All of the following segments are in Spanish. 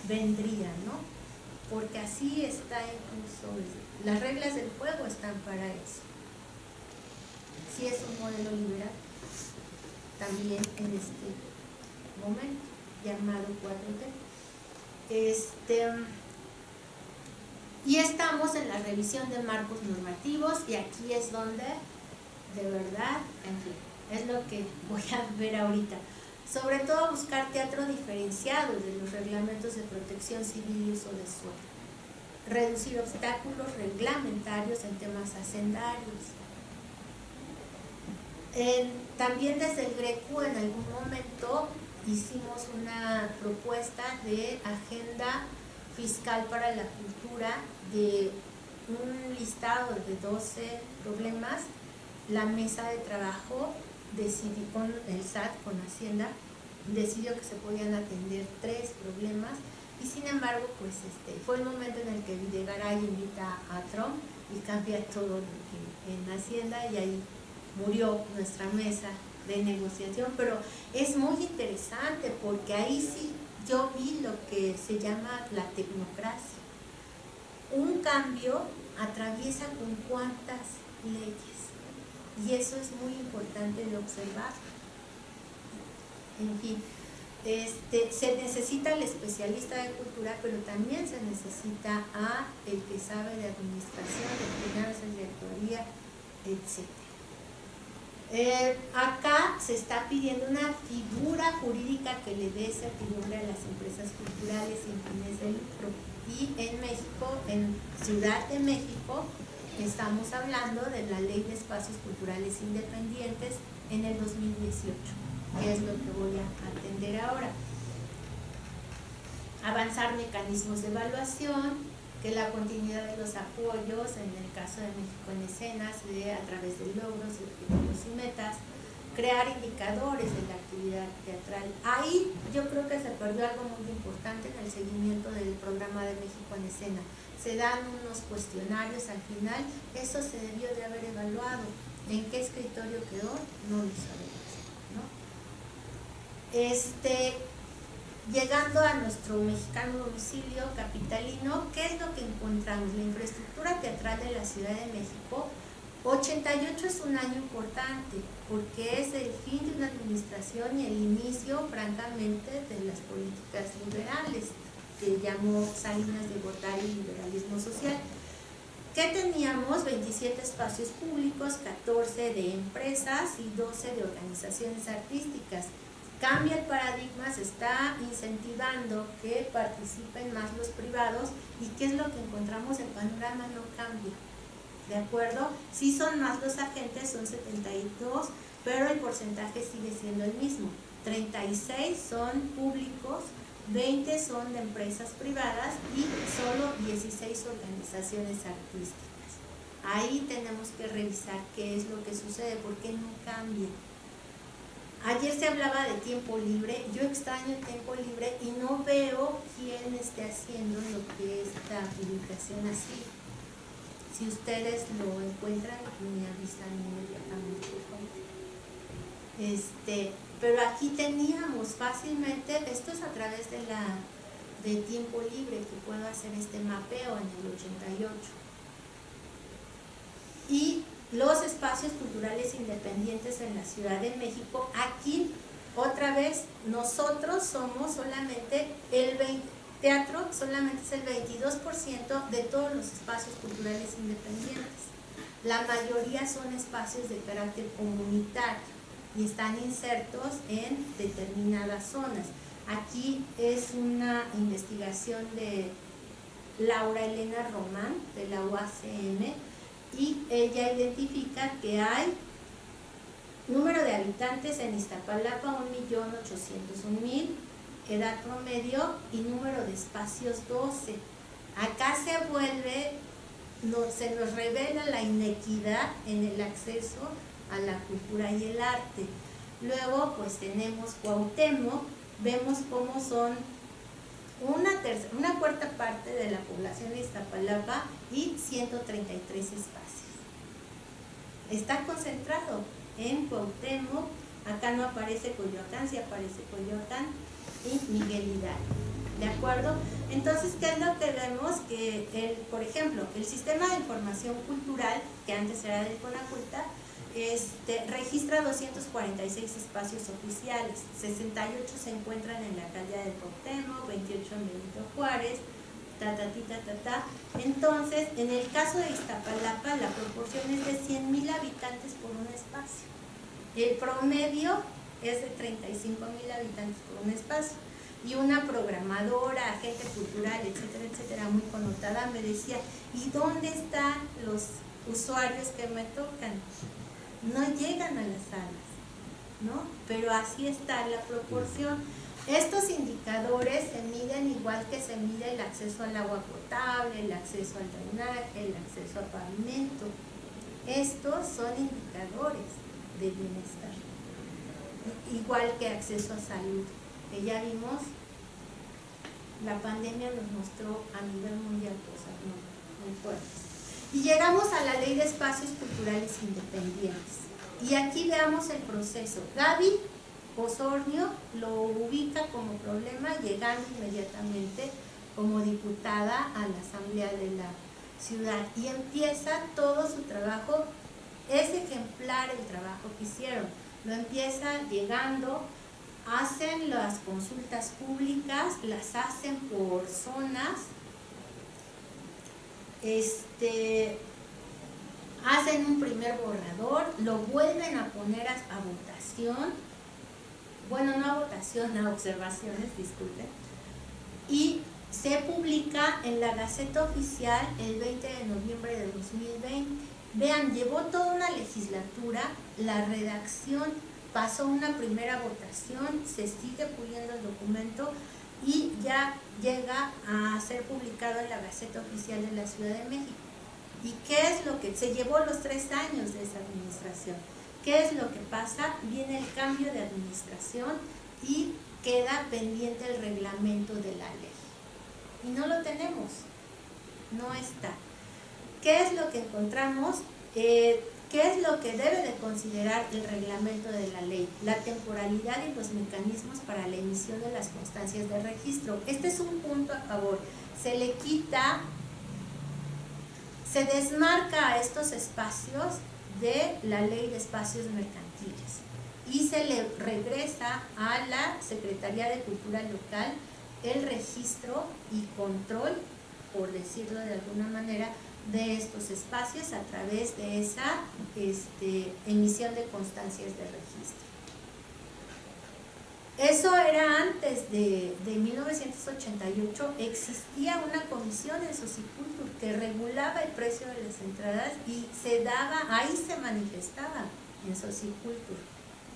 vendría, ¿no? Porque así está incluso, las reglas del juego están para eso. Si es un modelo liberal, también en este momento, llamado 4T. Y estamos en la revisión de marcos normativos, y aquí es donde, de verdad, en fin, es lo que voy a ver ahorita. Sobre todo buscar teatro diferenciado de los reglamentos de protección civil y uso de suelo. Reducir obstáculos reglamentarios en temas hacendarios. También desde el GRECU en algún momento hicimos una propuesta de agenda fiscal para la cultura, de un listado de 12 problemas. La mesa de trabajo decidió, con el SAT, con Hacienda, decidió que se podían atender 3 problemas, y sin embargo pues fue el momento en el que Videgaray invita a Trump y cambia todo en Hacienda, y ahí murió nuestra mesa de negociación. Pero es muy interesante porque ahí sí yo vi lo que se llama la tecnocracia. Un cambio atraviesa con cuántas leyes, y eso es muy importante de observar. En fin, se necesita el especialista de cultura, pero también se necesita a el que sabe de administración, de finanzas, de actuaría, etc. Acá se está pidiendo una figura jurídica que le dé certidumbre a las empresas culturales sin fines de lucro. Y en México, en Ciudad de México, estamos hablando de la Ley de Espacios Culturales Independientes en el 2018, que es lo que voy a atender ahora. Avanzar mecanismos de evaluación, que la continuidad de los apoyos, en el caso de México en Escena, se dé a través de logros, objetivos y metas. Crear indicadores de la actividad teatral. Ahí yo creo que se perdió algo muy importante en el seguimiento del programa de México en Escena. Se dan unos cuestionarios al final, eso se debió de haber evaluado. ¿En qué escritorio quedó? No lo sabemos, ¿no? Llegando a nuestro mexicano domicilio capitalino, ¿qué es lo que encontramos? La infraestructura teatral de la Ciudad de México. 88 es un año importante porque es el fin de una administración y el inicio, francamente, de las políticas liberales, que llamó Salinas de Gortari liberalismo social. ¿Qué teníamos? 27 espacios públicos, 14 de empresas y 12 de organizaciones artísticas. Cambia el paradigma, se está incentivando que participen más los privados, y ¿qué es lo que encontramos? El panorama no cambia. ¿De acuerdo? Sí son más los agentes, son 72, pero el porcentaje sigue siendo el mismo. 36 son públicos, 20 son de empresas privadas y solo 16 organizaciones artísticas. Ahí tenemos que revisar qué es lo que sucede, por qué no cambia. Ayer se hablaba de tiempo libre. Yo extraño el tiempo libre y no veo quién esté haciendo lo que esta publicación así. Si ustedes lo encuentran, me avisan inmediatamente, por favor. Pero aquí teníamos fácilmente, esto es a través de tiempo libre, que puedo hacer este mapeo en el 88. Y los espacios culturales independientes en la Ciudad de México, aquí otra vez nosotros somos solamente teatro solamente es el 22% de todos los espacios culturales independientes. La mayoría son espacios de carácter comunitario y están insertos en determinadas zonas. Aquí es una investigación de Laura Elena Román, de la UACM, y ella identifica que hay número de habitantes en Iztapalapa 1.801.000, edad promedio y número de espacios 12. Acá se nos revela la inequidad en el acceso a la cultura y el arte. Luego pues tenemos Cuauhtémoc, vemos cómo son una cuarta parte de la población de Iztapalapa y 133 espacios. Está concentrado en Cuauhtémoc. Acá no aparece Coyoacán, sí aparece Coyoacán y Miguel Hidalgo. ¿de acuerdo? Entonces, ¿qué es lo que vemos? Que, por ejemplo, el sistema de información cultural, que antes era del CONACULTA, registra 246 espacios oficiales, 68 se encuentran en la alcaldía de Cuauhtémoc, 28 en Benito Juárez, Entonces, en el caso de Iztapalapa, la proporción es de 100,000 habitantes por un espacio. El promedio es de 35,000 habitantes por un espacio. Y una programadora, agente cultural, etcétera, etcétera, muy connotada, me decía, ¿y dónde están los usuarios que me tocan? No llegan a las salas, ¿no? Pero así está la proporción. Estos indicadores se miden igual que se mide el acceso al agua potable, el acceso al drenaje, el acceso al pavimento. Estos son indicadores de bienestar. Igual que acceso a salud, que ya vimos, la pandemia nos mostró a nivel mundial cosas muy fuertes. Y llegamos a la Ley de Espacios Culturales Independientes. Y aquí veamos el proceso. Gaby Osornio lo ubica como problema, llegando inmediatamente como diputada a la Asamblea de la Ciudad. Y empieza todo su trabajo, es ejemplar el trabajo que hicieron. Lo empieza llegando, hacen las consultas públicas, las hacen por zonas, hacen un primer borrador, lo vuelven a poner a votación, bueno, no a votación, a observaciones, disculpen, y se publica en la Gaceta Oficial el 20 de noviembre de 2020. Vean, llevó toda una legislatura, la redacción, pasó una primera votación, se sigue puliendo el documento y ya llega a ser publicado en la Gaceta Oficial de la Ciudad de México. ¿Y qué es lo que se llevó los 3 años de esa administración? ¿Qué es lo que pasa? Viene el cambio de administración y queda pendiente el reglamento de la ley. Y no lo tenemos, no está. ¿Qué es lo que encontramos? ¿Qué es lo que debe de considerar el reglamento de la ley? La temporalidad y los mecanismos para la emisión de las constancias de registro. Este es un punto a favor. Se le quita, se desmarca a estos espacios de la Ley de Espacios Mercantiles y se le regresa a la Secretaría de Cultura Local el registro y control, por decirlo de alguna manera, de estos espacios a través de esa emisión de constancias de registro. Eso era antes de 1988. Existía una comisión en Socicultur que regulaba el precio de las entradas y se daba, ahí se manifestaba en Socicultur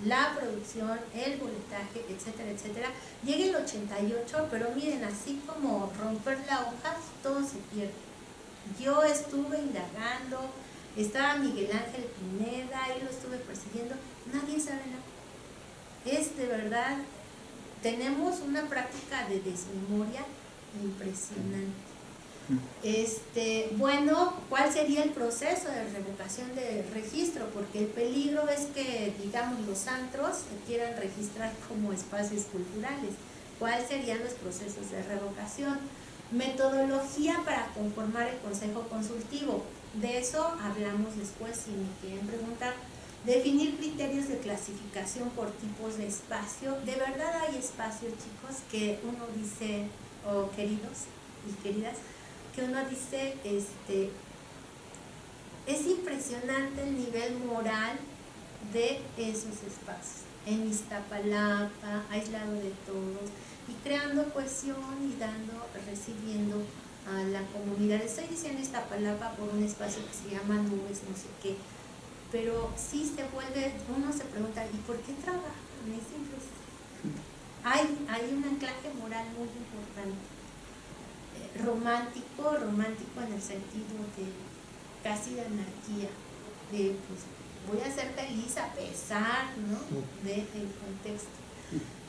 la producción, el boletaje, etcétera, etcétera. Llega el 88, pero miren, así como romper la hoja, todo se pierde. Yo estuve indagando, estaba Miguel Ángel Pineda, ahí lo estuve persiguiendo, nadie sabe nada. Es de verdad, tenemos una práctica de desmemoria impresionante. Bueno, ¿cuál sería el proceso de revocación de registro? Porque el peligro es que, digamos, los antros se quieran registrar como espacios culturales. ¿Cuáles serían los procesos de revocación? Metodología para conformar el consejo consultivo. De eso hablamos después si me quieren preguntar. Definir criterios de clasificación por tipos de espacio. De verdad hay espacios, chicos, que uno dice, oh, queridos y queridas, que uno dice, es impresionante el nivel moral de esos espacios. En Iztapalapa, aislado de todos, y creando cohesión y dando, recibiendo a la comunidad. Estoy diciendo Iztapalapa por un espacio que se llama Nubes, no sé qué, pero sí se vuelve, uno se pregunta, ¿y por qué trabajan? Es impresionante. Hay un anclaje moral muy importante. Romántico en el sentido de casi de anarquía, de pues voy a ser feliz a pesar, ¿no?, del contexto.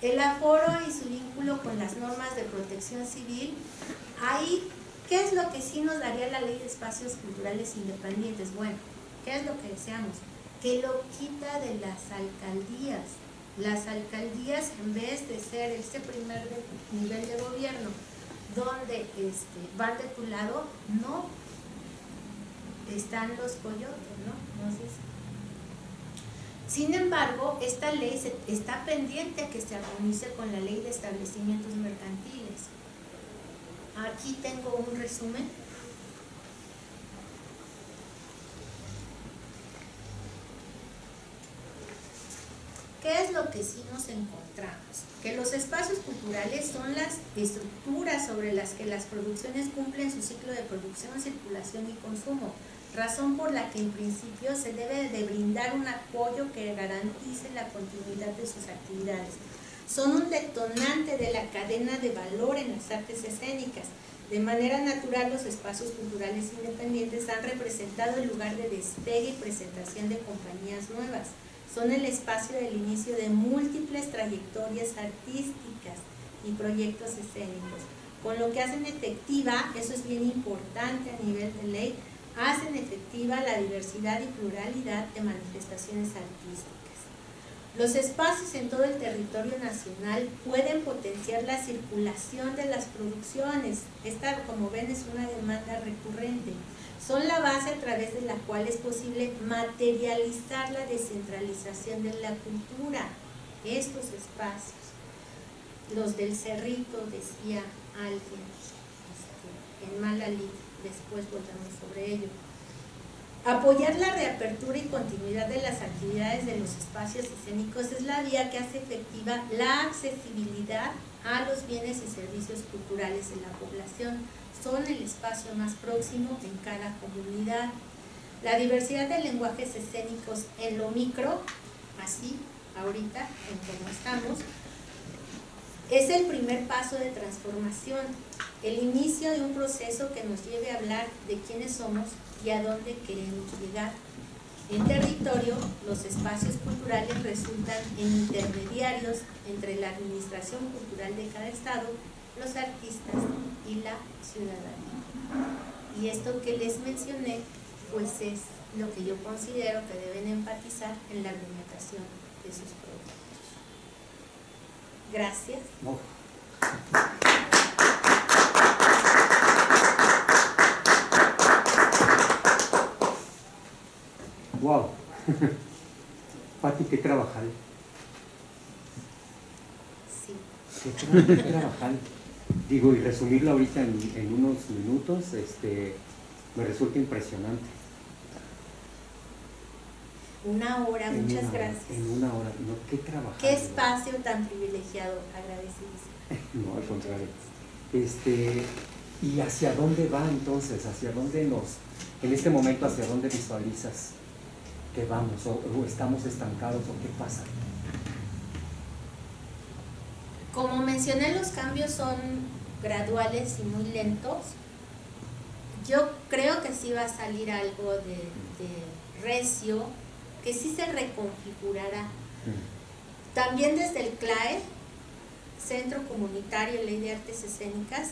El aforo y su vínculo con las normas de protección civil. Ahí, ¿qué es lo que sí nos daría la Ley de Espacios Culturales Independientes? Bueno, ¿qué es lo que deseamos? Que lo quita de las alcaldías. las alcaldías, en vez de ser ese primer nivel de gobierno donde van de tu lado, no, están los coyotes, ¿no? No sé si. Sin embargo, esta ley está pendiente a que se armonice con la ley de establecimientos mercantiles. Aquí tengo un resumen. ¿Qué es lo que sí nos encontramos? Que los espacios culturales son las estructuras sobre las que las producciones cumplen su ciclo de producción, circulación y consumo, razón por la que en principio se debe de brindar un apoyo que garantice la continuidad de sus actividades. Son un detonante de la cadena de valor en las artes escénicas. De manera natural, los espacios culturales independientes han representado el lugar de despegue y presentación de compañías nuevas. Son el espacio del inicio de múltiples trayectorias artísticas y proyectos escénicos, con lo que hacen efectiva, eso es bien importante a nivel de ley, hacen efectiva la diversidad y pluralidad de manifestaciones artísticas. Los espacios en todo el territorio nacional pueden potenciar la circulación de las producciones. Esta, como ven, es una demanda recurrente. Son la base a través de la cual es posible materializar la descentralización de la cultura. Estos espacios, los del Cerrito, decía alguien en Malalí, después volvemos sobre ello. Apoyar la reapertura y continuidad de las actividades de los espacios escénicos es la vía que hace efectiva la accesibilidad a los bienes y servicios culturales de la población. Son el espacio más próximo en cada comunidad. La diversidad de lenguajes escénicos en lo micro, así, ahorita, en cómo estamos, es el primer paso de transformación, el inicio de un proceso que nos lleve a hablar de quiénes somos y a dónde queremos llegar. En territorio, los espacios culturales resultan en intermediarios entre la administración cultural de cada estado, los artistas y la ciudadanía. Y esto que les mencioné, pues es lo que yo considero que deben enfatizar en la argumentación de sus productos. Gracias. No. Wow. Pati, ¿qué trabajar? Sí. ¿Qué trabajar? Digo, y resumirlo ahorita en unos minutos, me resulta impresionante. Una hora, muchas gracias. En una hora, no, ¿qué trabajar? Qué espacio tan privilegiado, agradecidísimo. No, al contrario. ¿Y hacia dónde va entonces? ¿Hacia dónde en este momento, hacia dónde visualizas que vamos? ¿O estamos estancados o qué pasa? Como mencioné, los cambios son graduales y muy lentos. Yo creo que sí va a salir algo de recio, que sí se reconfigurará. También desde el CLAE, Centro Comunitario Ley de Artes Escénicas,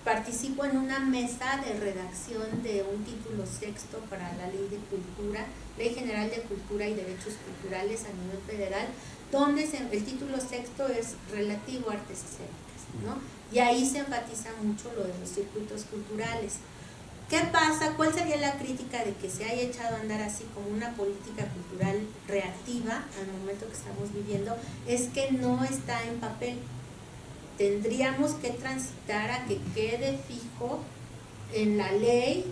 participo en una mesa de redacción de un título sexto para la Ley de Cultura, Ley General de Cultura y Derechos Culturales a nivel federal, donde el título sexto es relativo a artes escénicas, ¿no? Y ahí se enfatiza mucho lo de los circuitos culturales. ¿Qué pasa? ¿Cuál sería la crítica de que se haya echado a andar así como una política cultural reactiva al momento que estamos viviendo? Es que no está en papel. Tendríamos que transitar a que quede fijo en la ley,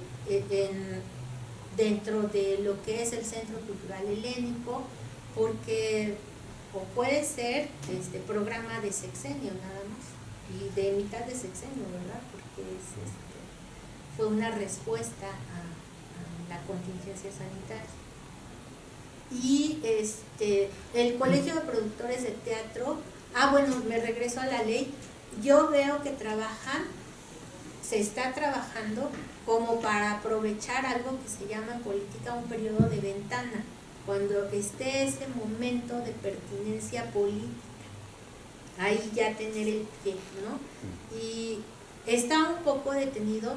dentro de lo que es el Centro Cultural Helénico, porque o puede ser programa de sexenio nada más, y de mitad de sexenio, ¿verdad? Porque fue una respuesta a la contingencia sanitaria. Y el Colegio de Productores de Teatro, bueno, me regreso a la ley, yo veo que se está trabajando como para aprovechar algo que se llama en política un periodo de ventana, cuando esté ese momento de pertinencia política, ahí ya tener el pie, ¿no? Y está un poco detenido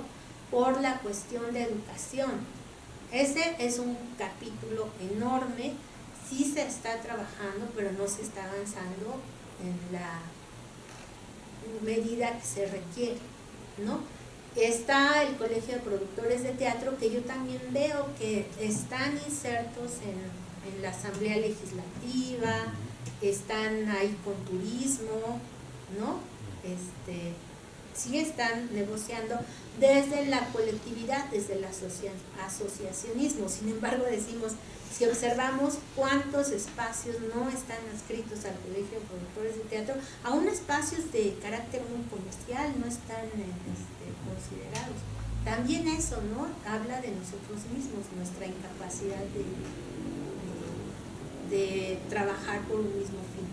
por la cuestión de educación. Ese es un capítulo enorme. sí se está trabajando, pero no se está avanzando en la medida que se requiere, ¿no? Está el Colegio de Productores de Teatro, que yo también veo que están insertos en la Asamblea Legislativa, están ahí con turismo, ¿no? Sí están negociando desde la colectividad, desde el asociacionismo. Sin embargo, decimos, si observamos cuántos espacios no están adscritos al Colegio de Productores de Teatro, aún espacios de carácter muy comercial no están considerados. También eso, ¿no? Habla de nosotros mismos, nuestra incapacidad de trabajar por un mismo fin,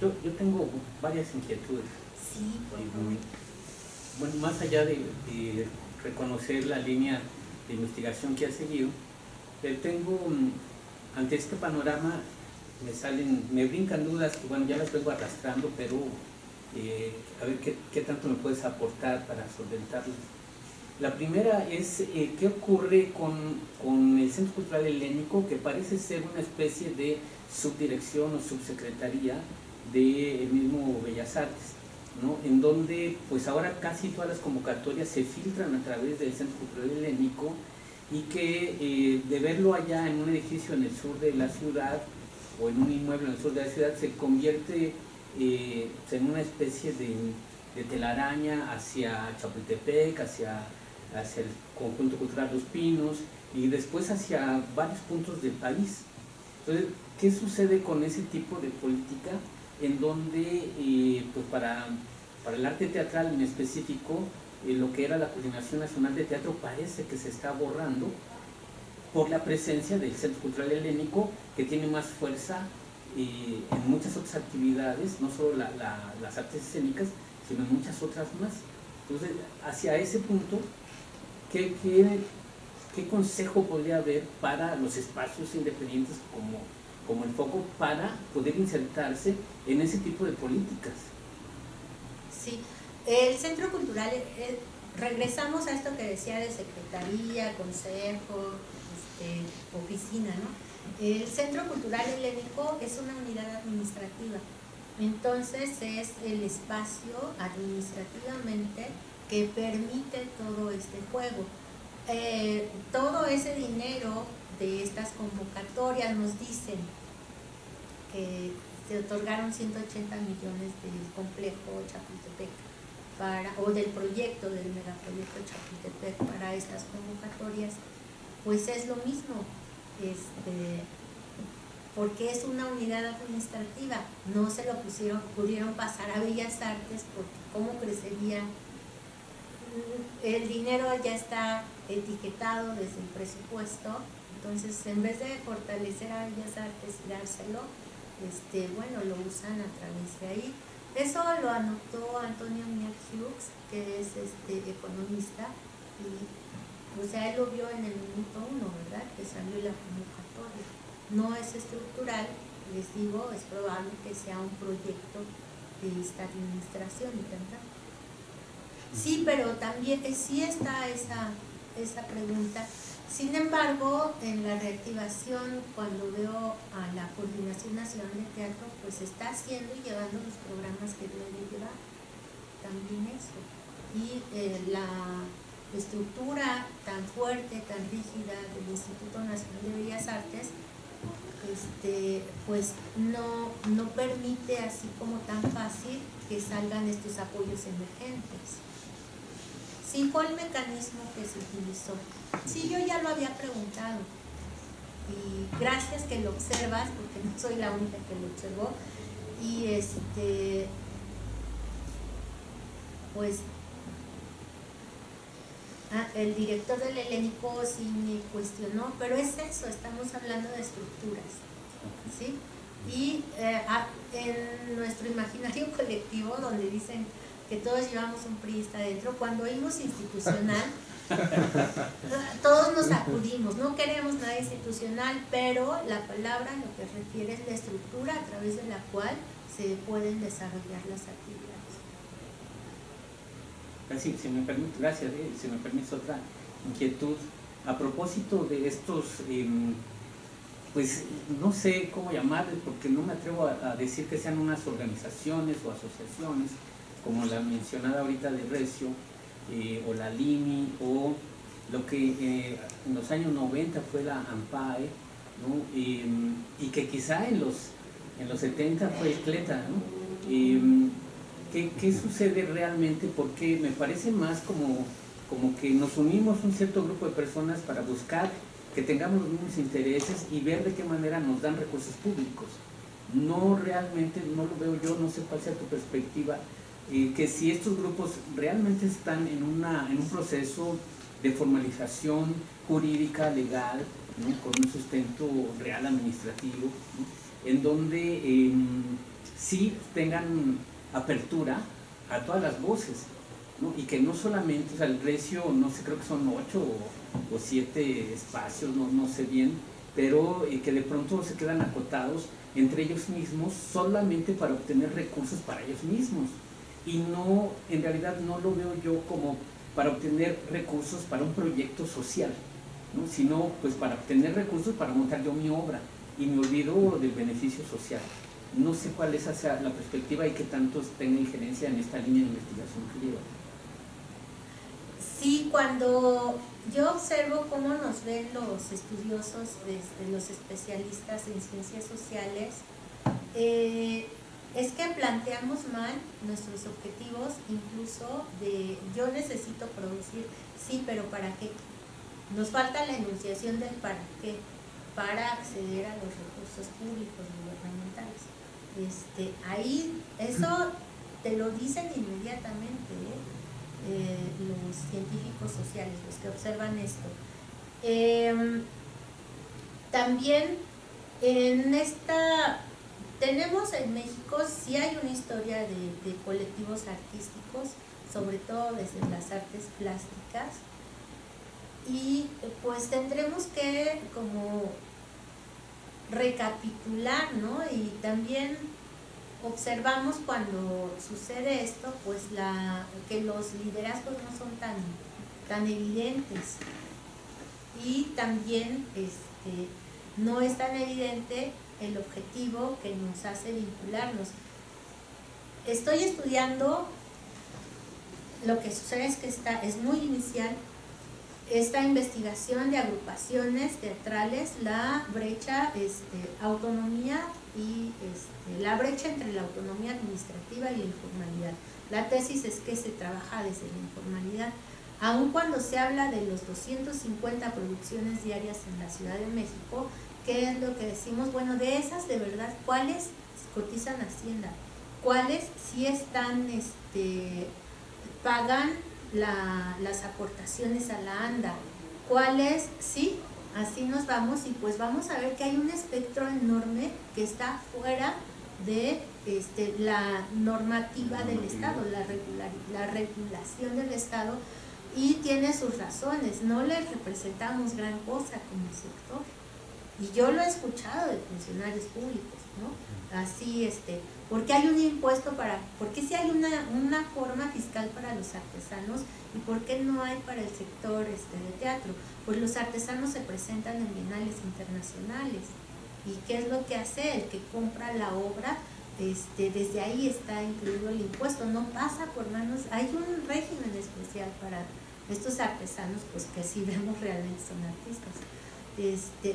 ¿no? Yo tengo varias inquietudes. Sí, por favor. Bueno, más allá de reconocer la línea de investigación que ha seguido, tengo, ante este panorama, me brincan dudas que, bueno, ya las vengo arrastrando, pero a ver qué tanto me puedes aportar para solventarlas. La primera es, ¿qué ocurre con el Centro Cultural Helénico, que parece ser una especie de subdirección o subsecretaría del mismo Bellas Artes, ¿no? En donde pues ahora casi todas las convocatorias se filtran a través del Centro Cultural Helénico, y que de verlo allá en un edificio en el sur de la ciudad o en un inmueble en el sur de la ciudad se convierte en una especie de telaraña hacia Chapultepec, hacia el conjunto cultural Los Pinos y después hacia varios puntos del país. Entonces, ¿qué sucede con ese tipo de política en donde pues para el arte teatral en específico, lo que era la Coordinación Nacional de Teatro parece que se está borrando por la presencia del Centro Cultural Helénico, que tiene más fuerza en muchas otras actividades, no solo las artes escénicas, sino en muchas otras más? Entonces, hacia ese punto, ¿qué consejo podría haber para los espacios independientes como el foco para poder insertarse en ese tipo de políticas? Sí, el Centro Cultural, regresamos a esto que decía de secretaría, consejo, oficina, ¿no? El Centro Cultural Helénico es una unidad administrativa, entonces es el espacio administrativamente que permite todo este juego. Todo ese dinero de estas convocatorias nos dicen que se otorgaron 180 millones del complejo Chapultepec o del proyecto, del megaproyecto Chapultepec para estas convocatorias, pues es lo mismo, porque es una unidad administrativa, no se lo pudieron pasar a Bellas Artes, porque cómo crecería, el dinero ya está etiquetado desde el presupuesto, entonces en vez de fortalecer a Bellas Artes y dárselo, bueno, lo usan a través de ahí. Eso lo anotó Antonio Mier Hughes, que es economista, y o sea, él lo vio en el minuto 1, ¿verdad? Que salió la convocatoria. No es estructural, les digo, es probable que sea un proyecto de esta administración, ¿verdad? Sí, pero también sí está esa pregunta. Sin embargo, en la reactivación, cuando veo a la Coordinación Nacional de Teatro, pues está haciendo y llevando los programas que debe llevar, también eso. Y la estructura tan fuerte, tan rígida del Instituto Nacional de Bellas Artes, pues no permite así como tan fácil que salgan estos apoyos emergentes. Sí, fue el mecanismo que se utilizó. Sí, yo ya lo había preguntado. Y gracias que lo observas, porque no soy la única que lo observó. Y pues el director del Helénico sí me cuestionó, pero es eso, estamos hablando de estructuras, ¿sí? Y en nuestro imaginario colectivo, donde dicen que todos llevamos un priista adentro, cuando oímos institucional, todos nos acudimos, no queremos nada institucional, pero la palabra lo que refiere es la estructura a través de la cual se pueden desarrollar las actividades. si me permite, gracias, si me permite otra inquietud. A propósito de estos, pues no sé cómo llamarles, porque no me atrevo a decir que sean unas organizaciones o asociaciones, como la mencionada ahorita de Recio, o la LIMI, o lo que en los años 90 fue la AMPAE, ¿no? Y que quizá en los 70 fue el CLETA, ¿no? ¿Qué sucede realmente? Porque me parece más como que nos unimos un cierto grupo de personas para buscar que tengamos los mismos intereses y ver de qué manera nos dan recursos públicos. No realmente, no lo veo yo, no sé cuál sea tu perspectiva, que si estos grupos realmente están en un proceso de formalización jurídica, legal, ¿no? Con un sustento real administrativo, ¿no? En donde sí tengan apertura a todas las voces, ¿no? Y que no solamente, o sea, el Recio, no sé, creo que son 8 o 7 espacios, no sé bien, pero que de pronto se quedan acotados entre ellos mismos solamente para obtener recursos para ellos mismos, y no, en realidad no lo veo yo como para obtener recursos para un proyecto social, ¿no? Sino pues para obtener recursos para montar yo mi obra, y me olvido del beneficio social. No sé cuál es hacia la perspectiva y qué tanto tenga injerencia en esta línea de investigación que lleva. Sí, cuando yo observo cómo nos ven los estudiosos, los especialistas en ciencias sociales, es que planteamos mal nuestros objetivos, incluso de yo necesito producir, sí, pero ¿para qué? Nos falta la enunciación del para qué, para acceder a los recursos públicos gubernamentales. Ahí eso te lo dicen inmediatamente, los científicos sociales, los que observan esto. También tenemos en México, sí hay una historia de colectivos artísticos, sobre todo desde las artes plásticas, y pues tendremos que como recapitular, ¿no? Y también observamos cuando sucede esto, pues que los liderazgos no son tan evidentes, y también no es tan evidente el objetivo que nos hace vincularnos. Estoy estudiando, lo que sucede es que es muy inicial, esta investigación de agrupaciones teatrales, la brecha, autonomía y la brecha entre la autonomía administrativa y la informalidad. La tesis es que se trabaja desde la informalidad, aun cuando se habla de los 250 producciones diarias en la Ciudad de México. ¿Qué es lo que decimos? Bueno, de esas, de verdad, ¿cuáles cotizan Hacienda? ¿Cuáles sí están, pagan las aportaciones a la ANDA? ¿Cuáles sí? Así nos vamos, y pues vamos a ver que hay un espectro enorme que está fuera de la normativa del Estado, la regulación del Estado, y tiene sus razones. No les representamos gran cosa como sector, y yo lo he escuchado de funcionarios públicos, ¿no? Así, porque hay un impuesto porque si hay una forma fiscal para los artesanos, y por qué no hay para el sector de teatro. Pues los artesanos se presentan en bienales internacionales, y ¿qué es lo que hace? El que compra la obra, desde ahí está incluido el impuesto, no pasa por manos, hay un régimen especial para estos artesanos, pues que sí vemos realmente son artistas.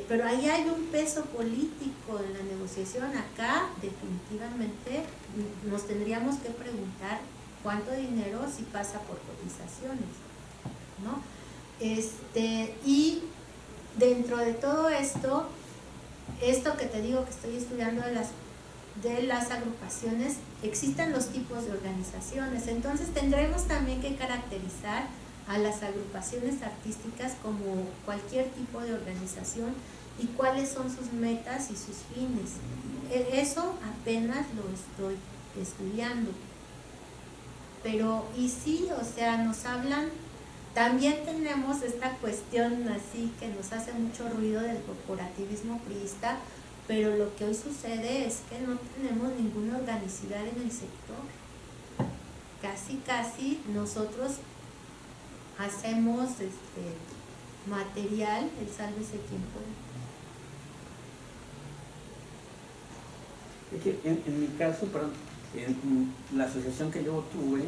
Pero ahí hay un peso político en la negociación. Acá definitivamente nos tendríamos que preguntar cuánto dinero si pasa por cotizaciones, ¿no? Y dentro de todo esto que te digo que estoy estudiando de las agrupaciones, existen los tipos de organizaciones. Entonces tendremos también que caracterizar a las agrupaciones artísticas como cualquier tipo de organización, y cuáles son sus metas y sus fines. Eso apenas lo estoy estudiando. Pero, y sí, o sea, nos hablan, también tenemos esta cuestión así que nos hace mucho ruido del corporativismo priista, pero lo que hoy sucede es que no tenemos ninguna organicidad en el sector. casi nosotros hacemos material, el sálvese quien pueda. En mi caso, perdón, en la asociación que yo tuve,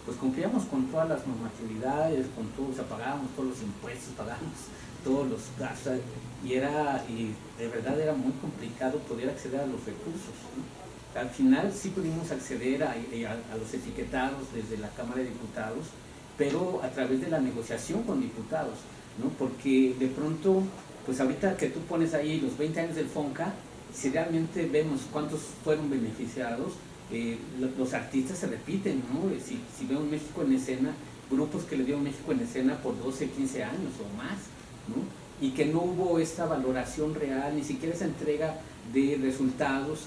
pues cumplíamos con todas las normatividades, con todo, o sea, pagábamos todos los impuestos, pagábamos todos los gastos, y de verdad era muy complicado poder acceder a los recursos, ¿no? Al final sí pudimos acceder a los etiquetados desde la Cámara de Diputados, pero a través de la negociación con diputados, ¿no? Porque de pronto, pues ahorita que tú pones ahí los 20 años del FONCA, si realmente vemos cuántos fueron beneficiados, los artistas se repiten, ¿no? Si veo un México en Escena, grupos que le dio México en Escena por 12, 15 años o más, ¿no? Y que no hubo esta valoración real, ni siquiera esa entrega de resultados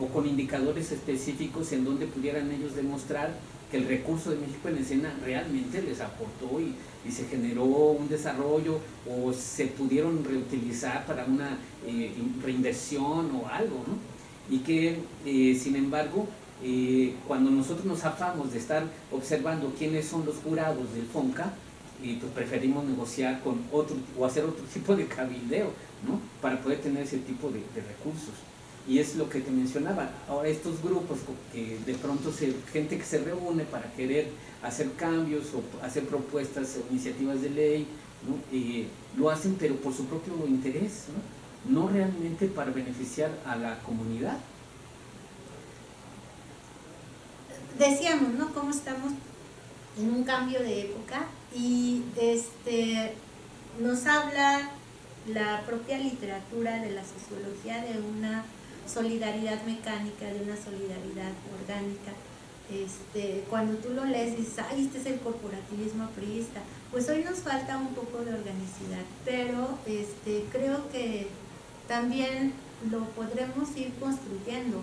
o con indicadores específicos en donde pudieran ellos demostrar que el recurso de México en Escena realmente les aportó y se generó un desarrollo o se pudieron reutilizar para una reinversión o algo, ¿no? Y que, sin embargo, cuando nosotros nos zafamos de estar observando quiénes son los jurados del FONCA, pues preferimos negociar con otro o hacer otro tipo de cabildeo, ¿no? Para poder tener ese tipo de recursos. Y es lo que te mencionaba, ahora estos grupos que de pronto gente que se reúne para querer hacer cambios o hacer propuestas o iniciativas de ley, ¿no? Lo hacen pero por su propio interés, ¿no? No realmente para beneficiar a la comunidad. Decíamos, ¿no? Cómo estamos en un cambio de época y nos habla la propia literatura de la sociología de una solidaridad mecánica, de una solidaridad orgánica. Cuando tú lo lees dices, ay, este es el corporativismo priista. Pues hoy nos falta un poco de organicidad, pero creo que también lo podremos ir construyendo.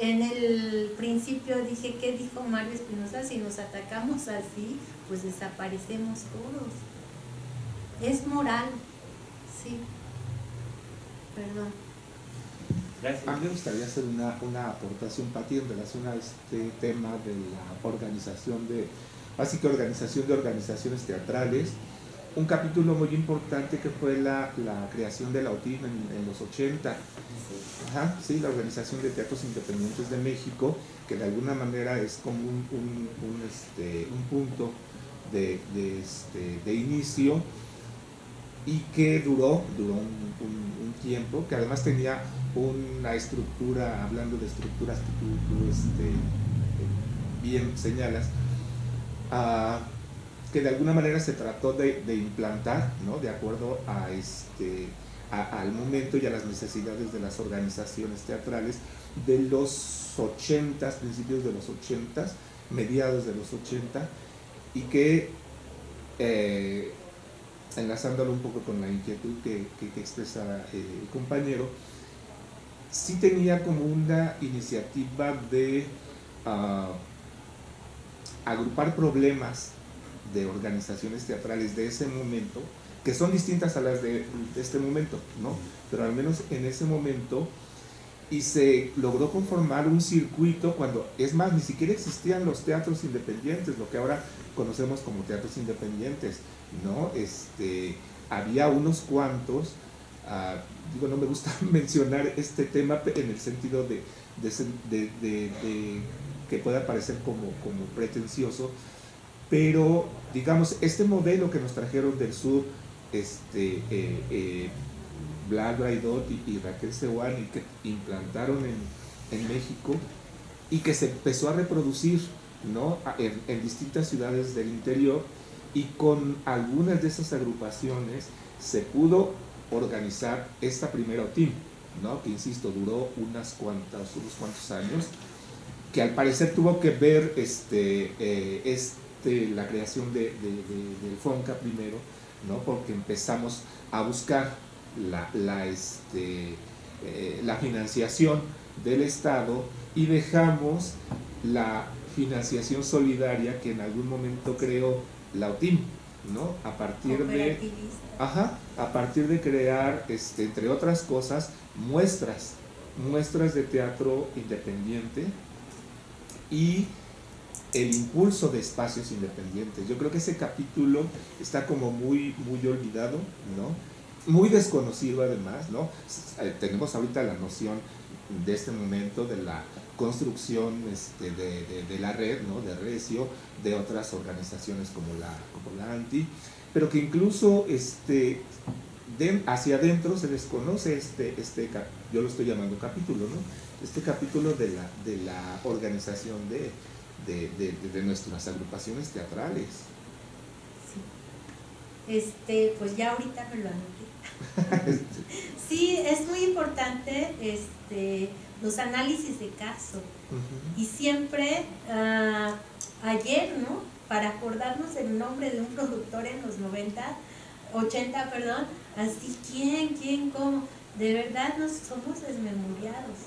En el principio dije, ¿qué dijo Mario Espinosa? Si nos atacamos así, pues desaparecemos todos. Es moral, sí. Perdón. Gracias. A mí me gustaría hacer una aportación, Pati, en relación a este tema de la organización básica organización de organizaciones teatrales. Un capítulo muy importante que fue la creación de la OTIM en los 80. Ajá, sí, la Organización de Teatros Independientes de México, que de alguna manera es como un punto de inicio, y que duró un tiempo, que además tenía una estructura, hablando de estructuras que tú bien señalas, que de alguna manera se trató de implantar, ¿no? De acuerdo al momento y a las necesidades de las organizaciones teatrales de los 80, principios de los 80, mediados de los 80, y que enlazándolo un poco con la inquietud que expresa el compañero, sí tenía como una iniciativa de agrupar problemas de organizaciones teatrales de ese momento, que son distintas a las de este momento, ¿no? Pero al menos en ese momento, y se logró conformar un circuito cuando, es más, ni siquiera existían los teatros independientes, lo que ahora conocemos como teatros independientes, ¿no? Había unos cuantos, no me gusta mencionar este tema en el sentido de que pueda parecer como pretencioso, pero digamos, este modelo que nos trajeron del sur, Blas Braidot y Raquel Seoane, que implantaron en México y que se empezó a reproducir, ¿no? en distintas ciudades del interior, y con algunas de esas agrupaciones se pudo organizar esta primera OTIM, ¿no? Que insisto, duró unos cuantos años, que al parecer tuvo que ver la creación del FONCA primero, ¿no? Porque empezamos a buscar la financiación del Estado y dejamos la financiación solidaria que en algún momento creó la OTIM, ¿no? A partir de crear, entre otras cosas, muestras de teatro independiente, y el impulso de espacios independientes. Yo creo que ese capítulo está como muy olvidado, ¿no? Muy desconocido además, ¿no? Tenemos ahorita la noción de este momento de la construcción de la red, ¿no? De Recio, de otras organizaciones como la ANTI, pero que incluso hacia adentro se desconoce yo lo estoy llamando capítulo, ¿no? Este capítulo de la organización de nuestras agrupaciones teatrales. Sí. Pues ya ahorita me lo anoté. Sí, es muy importante los análisis de caso. Y siempre, ayer, ¿no? Para acordarnos el nombre de un productor en los 80, perdón, así, ¿quién, cómo? De verdad nos somos desmemoriados.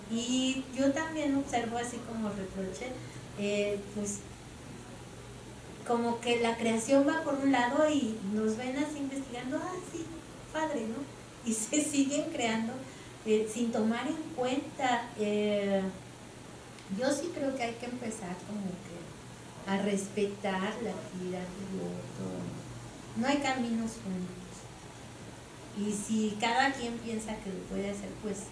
Y yo también observo así como reproche, pues como que la creación va por un lado y nos ven así investigando, sí, padre, ¿no? Y se siguen creando sin tomar en cuenta. Yo sí creo que hay que empezar como que a respetar la actividad del otro. No hay caminos únicos. Y si cada quien piensa que lo puede hacer, pues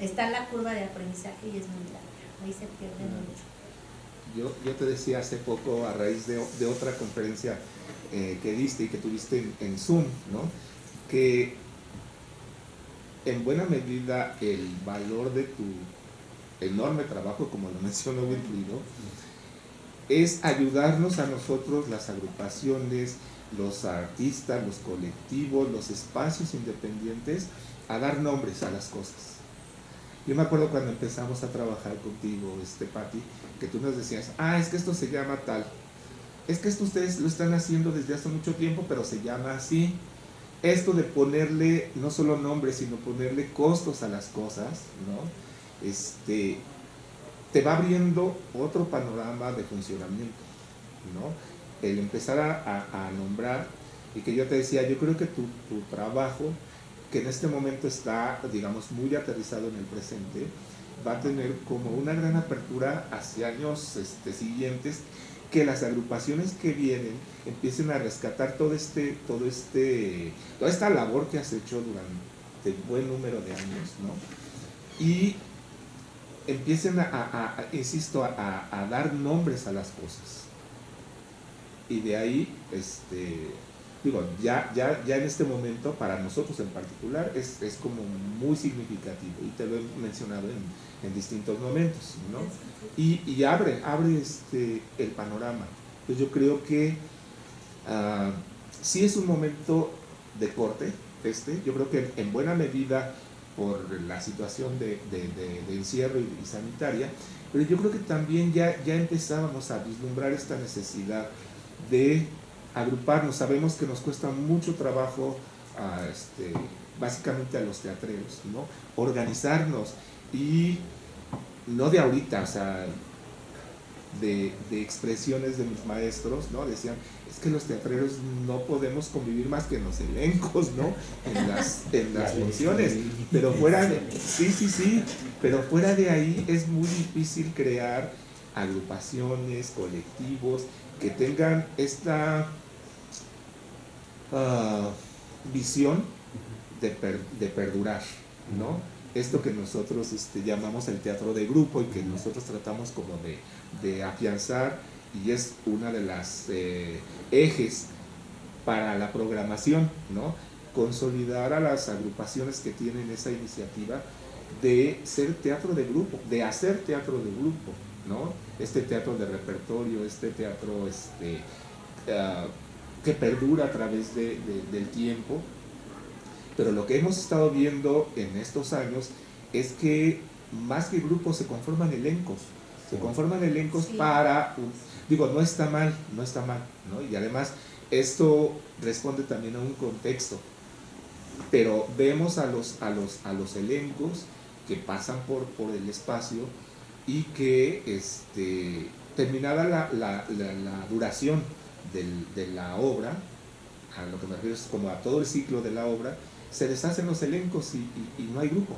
está la curva de aprendizaje y es muy larga. Ahí se pierde mucho. Yo te decía hace poco, a raíz de otra conferencia que diste y que tuviste en Zoom, ¿no? Que en buena medida el valor de tu enorme trabajo, como lo mencionó Wilfrido, es ayudarnos a nosotros, las agrupaciones, los artistas, los colectivos, los espacios independientes, a dar nombres a las cosas. Yo me acuerdo cuando empezamos a trabajar contigo, Pati, que tú nos decías, es que esto se llama tal, es que esto ustedes lo están haciendo desde hace mucho tiempo, pero se llama así. Esto de ponerle no solo nombres, sino ponerle costos a las cosas, ¿no? Te va abriendo otro panorama de funcionamiento, ¿no? El empezar a nombrar, y que yo te decía, yo creo que tu trabajo, que en este momento está, digamos, muy aterrizado en el presente, va a tener como una gran apertura hacia años siguientes, que las agrupaciones que vienen empiecen a rescatar toda esta labor que has hecho durante un buen número de años, ¿no? Y empiecen insisto, a dar nombres a las cosas. Y de ahí, ya en este momento, para nosotros en particular, es como muy significativo, y te lo he mencionado en distintos momentos, ¿no? Y abre el panorama. Pues yo creo que sí es un momento de corte, yo creo que en buena medida por la situación de encierro y sanitaria, pero yo creo que también ya empezábamos a vislumbrar esta necesidad de agruparnos. Sabemos que nos cuesta mucho trabajo, básicamente a los teatreros, ¿no? Organizarnos, y no de ahorita, o sea, de expresiones de mis maestros, ¿no? Decían, es que los teatreros no podemos convivir más que en los elencos, ¿no? En las funciones, pero fuera de, sí, pero fuera de ahí es muy difícil crear agrupaciones, colectivos que tengan esta visión de perdurar, ¿no? Esto que nosotros llamamos el teatro de grupo, y que nosotros tratamos como de afianzar, y es una de las ejes para la programación, ¿no? Consolidar a las agrupaciones que tienen esa iniciativa de ser teatro de grupo, de hacer teatro de grupo, ¿no? Este teatro de repertorio, este teatro que perdura a través del tiempo. Pero lo que hemos estado viendo en estos años es que más que grupos se conforman elencos. Se conforman elencos para, no está mal, ¿no? Y además esto responde también a un contexto. Pero vemos a los elencos que pasan por el espacio, y que terminada la duración de la obra, a lo que me refiero es como a todo el ciclo de la obra, se deshacen los elencos y no hay grupo.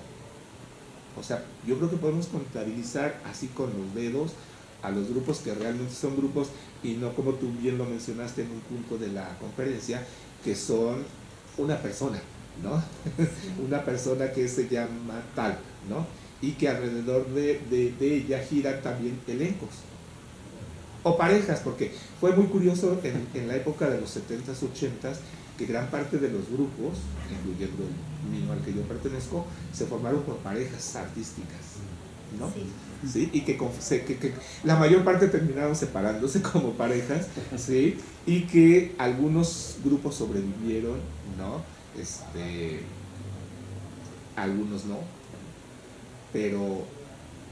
O sea, yo creo que podemos contabilizar así con los dedos a los grupos que realmente son grupos y no como tú bien lo mencionaste en un punto de la conferencia, que son una persona, ¿no? Una persona que se llama tal, ¿no? Y que alrededor de ella giran también elencos o parejas, porque fue muy curioso en la época de los 70s, 80s, que gran parte de los grupos, incluyendo el mío al que yo pertenezco, se formaron por parejas artísticas, ¿no? Sí. ¿Sí? Y que la mayor parte terminaron separándose como parejas, ¿sí? Y que algunos grupos sobrevivieron, ¿no? Algunos no, pero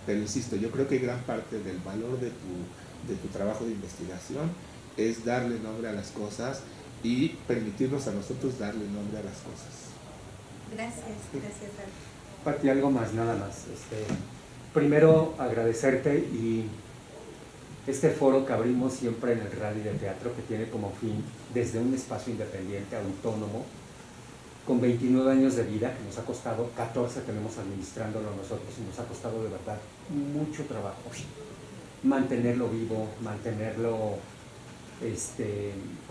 insisto, yo creo que gran parte del valor de tu trabajo de investigación es darle nombre a las cosas y permitirnos a nosotros darle nombre a las cosas. Gracias. Pati, algo más, nada más. Primero, agradecerte y este foro que abrimos siempre en el Rally de Teatro, que tiene como fin, desde un espacio independiente, autónomo, con 29 años de vida, que nos ha costado, 14 tenemos administrándolo nosotros, y nos ha costado de verdad mucho trabajo mantenerlo vivo, mantenerlo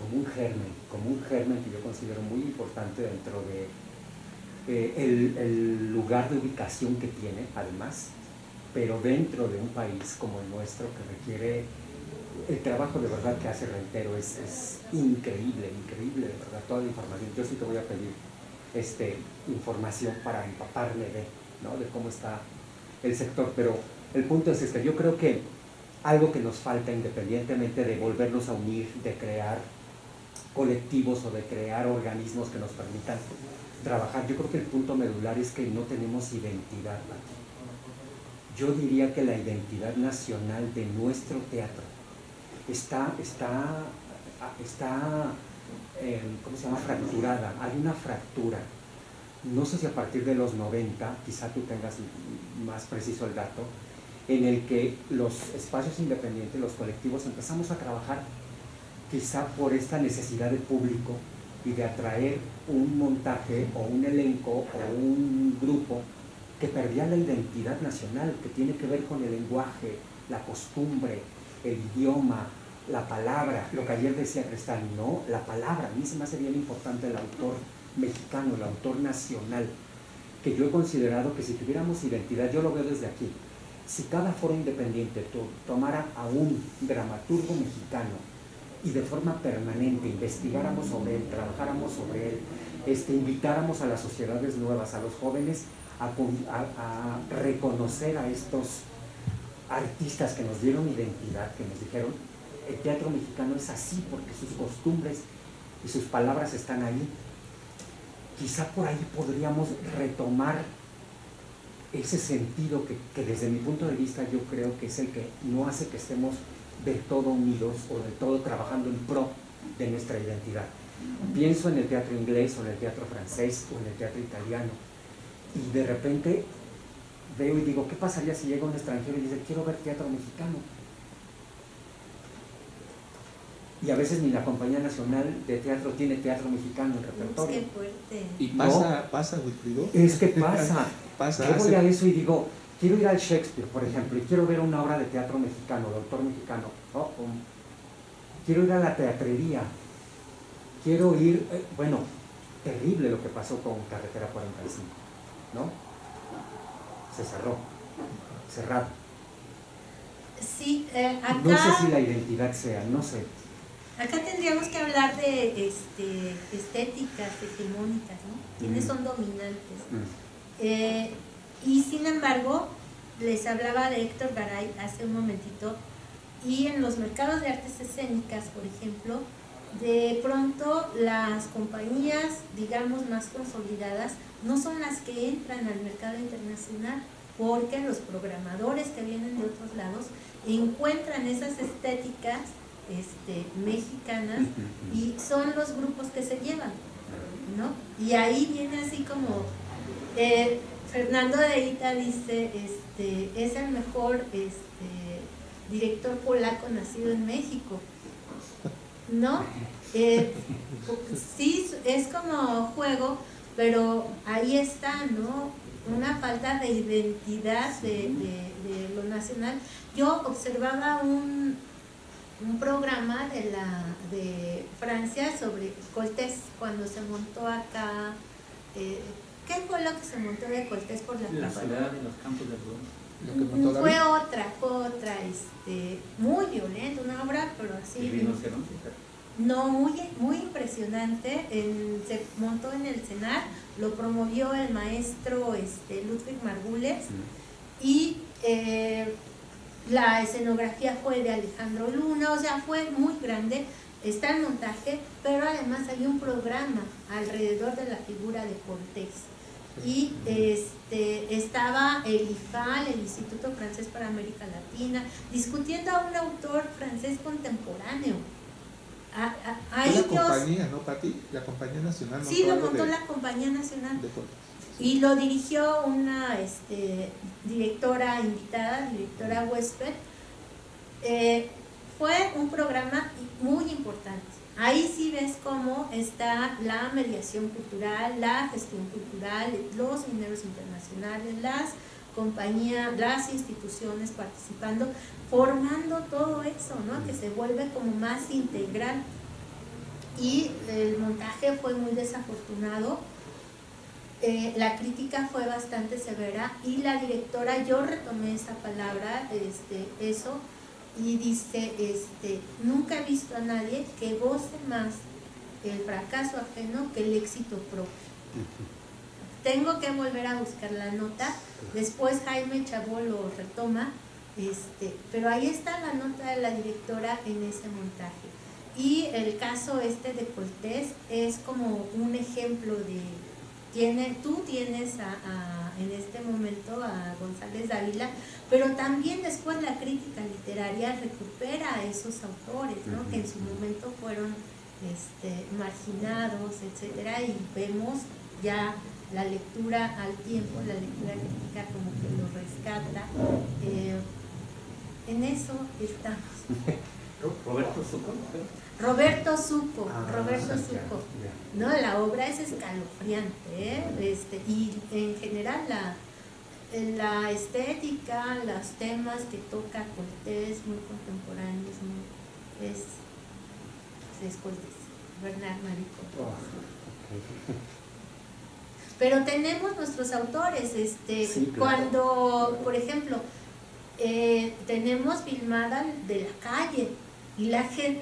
como un germen que yo considero muy importante dentro de el lugar de ubicación que tiene, además, pero dentro de un país como el nuestro, que requiere el trabajo de verdad que hace Rentero es increíble, de verdad, toda la información. Yo sí te voy a pedir información para empaparme de cómo está el sector, pero el punto es yo creo que algo que nos falta, independientemente de volvernos a unir, de crear colectivos o de crear organismos que nos permitan trabajar, yo creo que el punto medular es que no tenemos identidad. Yo diría que la identidad nacional de nuestro teatro está ¿cómo se llama? Fracturada, hay una fractura. No sé si a partir de los 90, quizá tú tengas más preciso el dato, en el que los espacios independientes, los colectivos, empezamos a trabajar quizá por esta necesidad de público y de atraer un montaje o un elenco o un grupo que perdía la identidad nacional, que tiene que ver con el lenguaje, la costumbre, el idioma, la palabra, lo que ayer decía Cristal, no, la palabra. A mí se me hace bien importante el autor mexicano, el autor nacional, que yo he considerado que si tuviéramos identidad, yo lo veo desde aquí, si cada foro independiente tomara a un dramaturgo mexicano y de forma permanente investigáramos sobre él, trabajáramos sobre él, invitáramos a las sociedades nuevas, a los jóvenes a reconocer a estos artistas que nos dieron identidad, que nos dijeron, el teatro mexicano es así porque sus costumbres y sus palabras están ahí. Quizá por ahí podríamos retomar ese sentido que desde mi punto de vista yo creo que es el que no hace que estemos del todo unidos o del todo trabajando en pro de nuestra identidad. Pienso en el teatro inglés o en el teatro francés o en el teatro italiano y de repente veo y digo, ¿qué pasaría si llega un extranjero y dice, quiero ver teatro mexicano? Y a veces ni la Compañía Nacional de Teatro tiene teatro mexicano en repertorio. ¡Qué fuerte! Y pasa, Wilfrido. Es que pasa. Pasa. Yo voy a eso y digo, quiero ir al Shakespeare, por ejemplo, y quiero ver una obra de teatro mexicano, de autor mexicano. Quiero ir a la teatrería. Quiero ir, terrible lo que pasó con Carretera 45, ¿no? Se cerrado. Sí, acá... No sé si la identidad sea, no sé. Acá tendríamos que hablar de estéticas hegemónicas, ¿no? ¿Quiénes son dominantes? Y sin embargo, les hablaba de Héctor Garay hace un momentito, y en los mercados de artes escénicas, por ejemplo, de pronto las compañías, digamos, más consolidadas, no son las que entran al mercado internacional, porque los programadores que vienen de otros lados encuentran esas estéticas mexicanas y son los grupos que se llevan, ¿no? Y ahí viene así como Fernando de Ita dice, es el mejor director polaco nacido en México, ¿no? Sí, es como juego, pero ahí está, ¿no? una falta de identidad de lo nacional. Yo observaba un programa de Francia sobre Cortés cuando se montó acá. ¿Qué fue lo que se montó de Cortés por la La ciudad de los campos de algodón. Lo que montó Fue David. otra, muy violenta, una obra, pero así. El rinoceronte. No, muy impresionante. Se montó en el CENAR, lo promovió el maestro Ludwig Margules, y la escenografía fue de Alejandro Luna, o sea, fue muy grande. Está el montaje, pero además hay un programa alrededor de la figura de Cortés. Y estaba el IFAL, el Instituto Francés para América Latina, discutiendo a un autor francés contemporáneo. Fue la compañía, ¿no, Pati? La compañía nacional. Sí, lo algo montó de- la compañía nacional. de Cortés. Y lo dirigió una directora invitada, directora huésped. Fue un programa muy importante. Ahí sí ves cómo está la mediación cultural, la gestión cultural, los mineros internacionales, las compañías, las instituciones participando, formando todo eso, ¿no? Que se vuelve como más integral. Y el montaje fue muy desafortunado. La crítica fue bastante severa y la directora, yo retomé esa palabra, eso, y dice, nunca he visto a nadie que goce más el fracaso ajeno que el éxito propio. Tengo que volver a buscar la nota, después Jaime Chabó lo retoma, pero ahí está la nota de la directora en ese montaje. Y el caso de Cortés es como un ejemplo de... Tú tienes en este momento a González Dávila, pero también después la crítica literaria recupera a esos autores, ¿no? Que en su momento fueron marginados, etcétera, y vemos ya la lectura al tiempo, la lectura crítica como que lo rescata. En eso estamos. Roberto Zucco. Roberto Zucco, Ya. ¿no? La obra es escalofriante, y en general la estética, los temas que toca Cortés, muy contemporáneos, es Cortés, Bernard Marie Cortés. Pero tenemos nuestros autores, Sí, claro. cuando, por ejemplo, tenemos filmada de la calle, y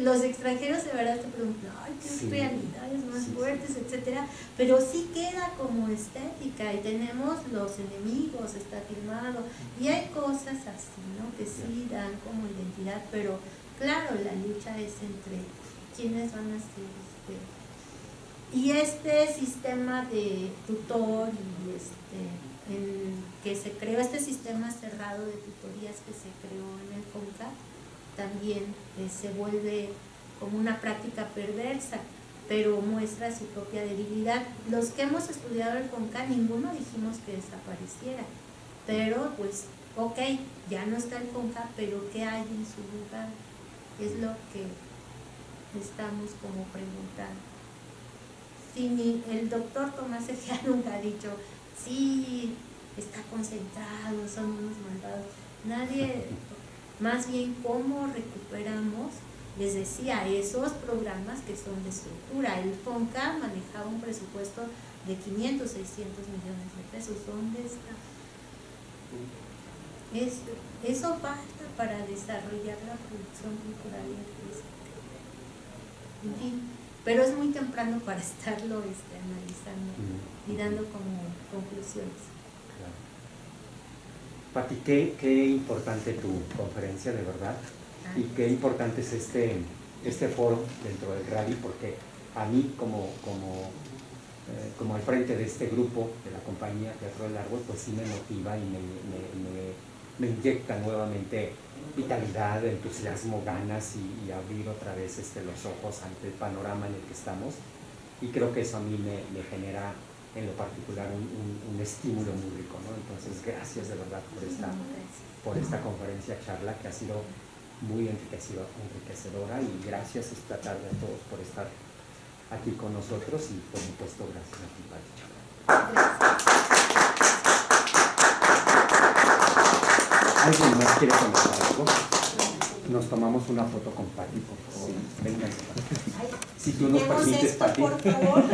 los extranjeros de verdad te preguntan, ay, qué realidades más fuertes, etcétera, pero sí queda como estética, y tenemos Los Enemigos, está filmado, y hay cosas así, ¿no? Que sí dan como identidad, pero claro, la lucha es entre quiénes van a ser y este sistema de tutor y que se creó, este sistema cerrado de tutorías que se creó en el FONCA, también se vuelve como una práctica perversa, pero muestra su propia debilidad. Los que hemos estudiado el FONCA, ninguno dijimos que desapareciera, pero pues, ok, ya no está el FONCA, pero ¿qué hay en su lugar? Es lo que estamos como preguntando. Sí, el doctor Tomás Ejea nunca ha dicho, sí, está concentrado, son unos malvados. Nadie, más bien cómo recuperamos, les decía, esos programas que son de estructura. El FONCA manejaba un presupuesto de 500, 600 millones de pesos. ¿Dónde está? Eso falta para desarrollar la producción cultural y artística. En fin, pero es muy temprano para estarlo analizando y dando como conclusiones. Pati, qué importante tu conferencia, de verdad, y qué importante es este foro dentro del rally, porque a mí como al frente de este grupo de la compañía Teatro del Árbol, pues sí me motiva y me inyecta nuevamente vitalidad, entusiasmo, ganas y abrir otra vez los ojos ante el panorama en el que estamos, y creo que eso a mí me genera en lo particular un estímulo muy rico, ¿no? Entonces gracias de verdad por esta conferencia, charla, que ha sido muy enriquecedora, y gracias esta tarde a todos por estar aquí con nosotros, y por supuesto gracias a ti, Pati. Gracias. ¿Alguien más quiere comentar algo? Nos tomamos una foto con Pati, por favor. Venga. Ay, Si tú nos quitemos permites, esto, Pati. por favor.